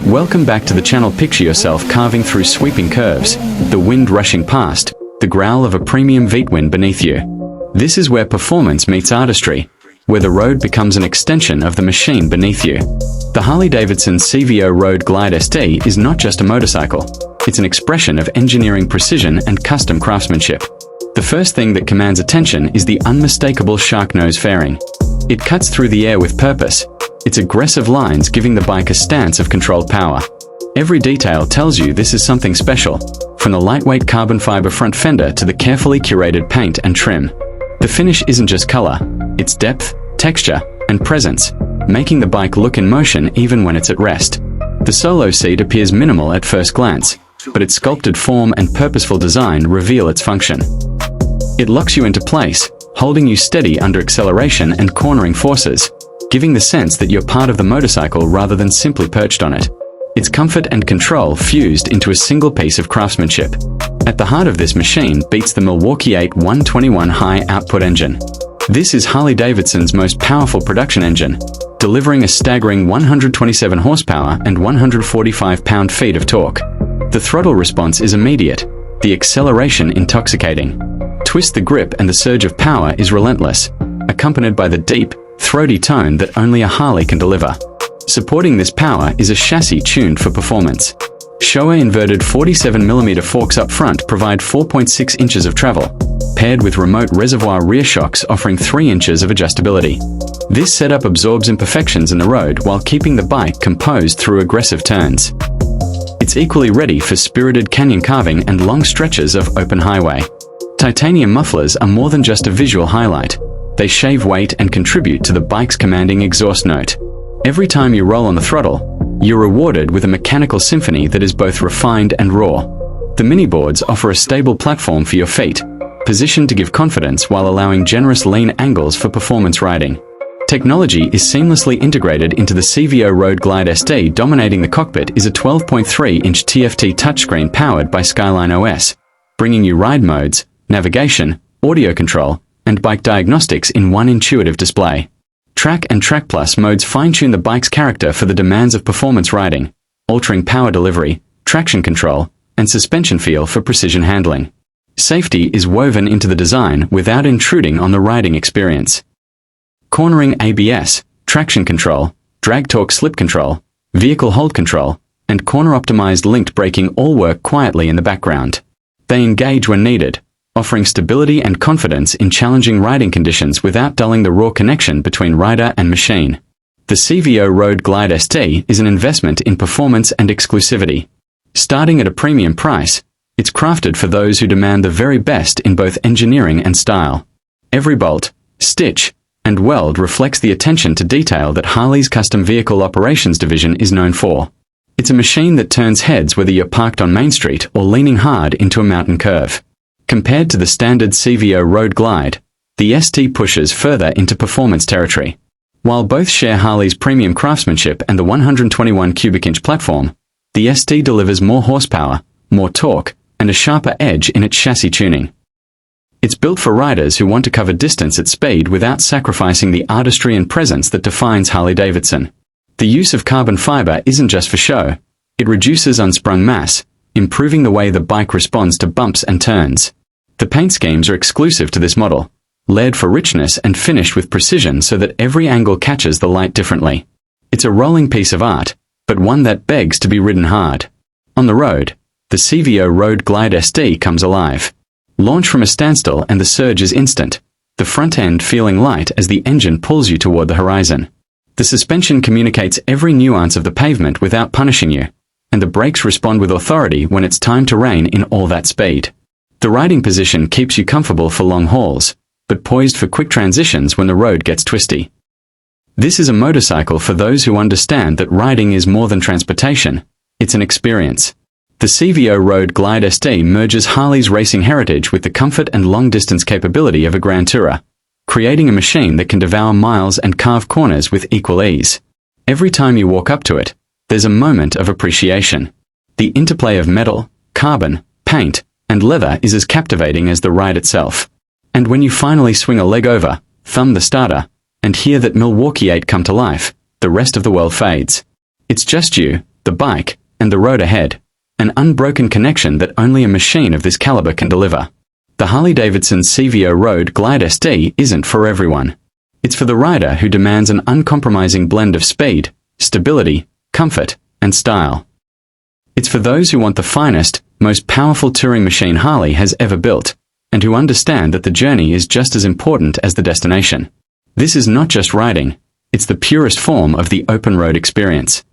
Welcome back to the channel. Picture yourself carving through sweeping curves, the wind rushing past, the growl of a premium V-twin beneath you. This is where performance meets artistry, where the road becomes an extension of the machine beneath you. The Harley-Davidson CVO Road Glide ST is not just a motorcycle. It's an expression of engineering precision and custom craftsmanship. The first thing that commands attention is the unmistakable shark nose fairing. It cuts through the air with purpose, its aggressive lines giving the bike a stance of controlled power. Every detail tells you this is something special, from the lightweight carbon fiber front fender to the carefully curated paint and trim. The finish isn't just color, it's depth, texture, and presence, making the bike look in motion even when it's at rest. The solo seat appears minimal at first glance, but its sculpted form and purposeful design reveal its function. It locks you into place, holding you steady under acceleration and cornering forces, giving the sense that you're part of the motorcycle rather than simply perched on it. It's comfort and control fused into a single piece of craftsmanship. At the heart of this machine beats the Milwaukee 8 121 high-output engine. This is Harley-Davidson's most powerful production engine, delivering a staggering 127 horsepower and 145 pound-feet of torque. The throttle response is immediate, the acceleration intoxicating. Twist the grip and the surge of power is relentless, accompanied by the deep, throaty tone that only a Harley can deliver. Supporting this power is a chassis tuned for performance. Showa inverted 47mm forks up front provide 4.6 inches of travel, paired with remote reservoir rear shocks offering 3 inches of adjustability. This setup absorbs imperfections in the road while keeping the bike composed through aggressive turns. It's equally ready for spirited canyon carving and long stretches of open highway. Titanium mufflers are more than just a visual highlight. They shave weight and contribute to the bike's commanding exhaust note. Every time you roll on the throttle, you're rewarded with a mechanical symphony that is both refined and raw. The mini boards offer a stable platform for your feet, positioned to give confidence while allowing generous lean angles for performance riding. Technology is seamlessly integrated into the CVO Road Glide ST. Dominating the cockpit is a 12.3-inch TFT touchscreen powered by Skyline OS, bringing you ride modes, navigation, audio control, and bike diagnostics in one intuitive display. Track and Track Plus modes fine-tune the bike's character for the demands of performance riding, altering power delivery, traction control, and suspension feel for precision handling. Safety is woven into the design without intruding on the riding experience. Cornering ABS, traction control, drag torque slip control, vehicle hold control, and corner-optimized linked braking all work quietly in the background. They engage when needed, offering stability and confidence in challenging riding conditions without dulling the raw connection between rider and machine. The CVO Road Glide ST is an investment in performance and exclusivity. Starting at a premium price, it's crafted for those who demand the very best in both engineering and style. Every bolt, stitch, and weld reflects the attention to detail that Harley's Custom Vehicle Operations division is known for. It's a machine that turns heads whether you're parked on Main Street or leaning hard into a mountain curve. Compared to the standard CVO Road Glide, the ST pushes further into performance territory. While both share Harley's premium craftsmanship and the 121 cubic inch platform, the ST delivers more horsepower, more torque, and a sharper edge in its chassis tuning. It's built for riders who want to cover distance at speed without sacrificing the artistry and presence that defines Harley-Davidson. The use of carbon fiber isn't just for show, it reduces unsprung mass, improving the way the bike responds to bumps and turns. The paint schemes are exclusive to this model, layered for richness and finished with precision so that every angle catches the light differently. It's a rolling piece of art, but one that begs to be ridden hard. On the road, the CVO Road Glide ST comes alive. Launch from a standstill and the surge is instant, the front end feeling light as the engine pulls you toward the horizon. The suspension communicates every nuance of the pavement without punishing you, and the brakes respond with authority when it's time to rein in all that speed. The riding position keeps you comfortable for long hauls, but poised for quick transitions when the road gets twisty. This is a motorcycle for those who understand that riding is more than transportation, it's an experience. The CVO Road Glide ST merges Harley's racing heritage with the comfort and long-distance capability of a Grand Tourer, creating a machine that can devour miles and carve corners with equal ease. Every time you walk up to it, there's a moment of appreciation. The interplay of metal, carbon, paint, and leather is as captivating as the ride itself. And when you finally swing a leg over, thumb the starter, and hear that Milwaukee 8 come to life, the rest of the world fades. It's just you, the the bike, and the road ahead. An unbroken connection that only a machine of this caliber can deliver. The Harley-Davidson CVO Road Glide SD isn't for everyone. It's for the rider who demands an uncompromising blend of speed, stability, comfort, and style. It's for those who want the finest, most powerful touring machine Harley has ever built, and who understand that the journey is just as important as the destination. This is not just riding, it's the purest form of the open road experience.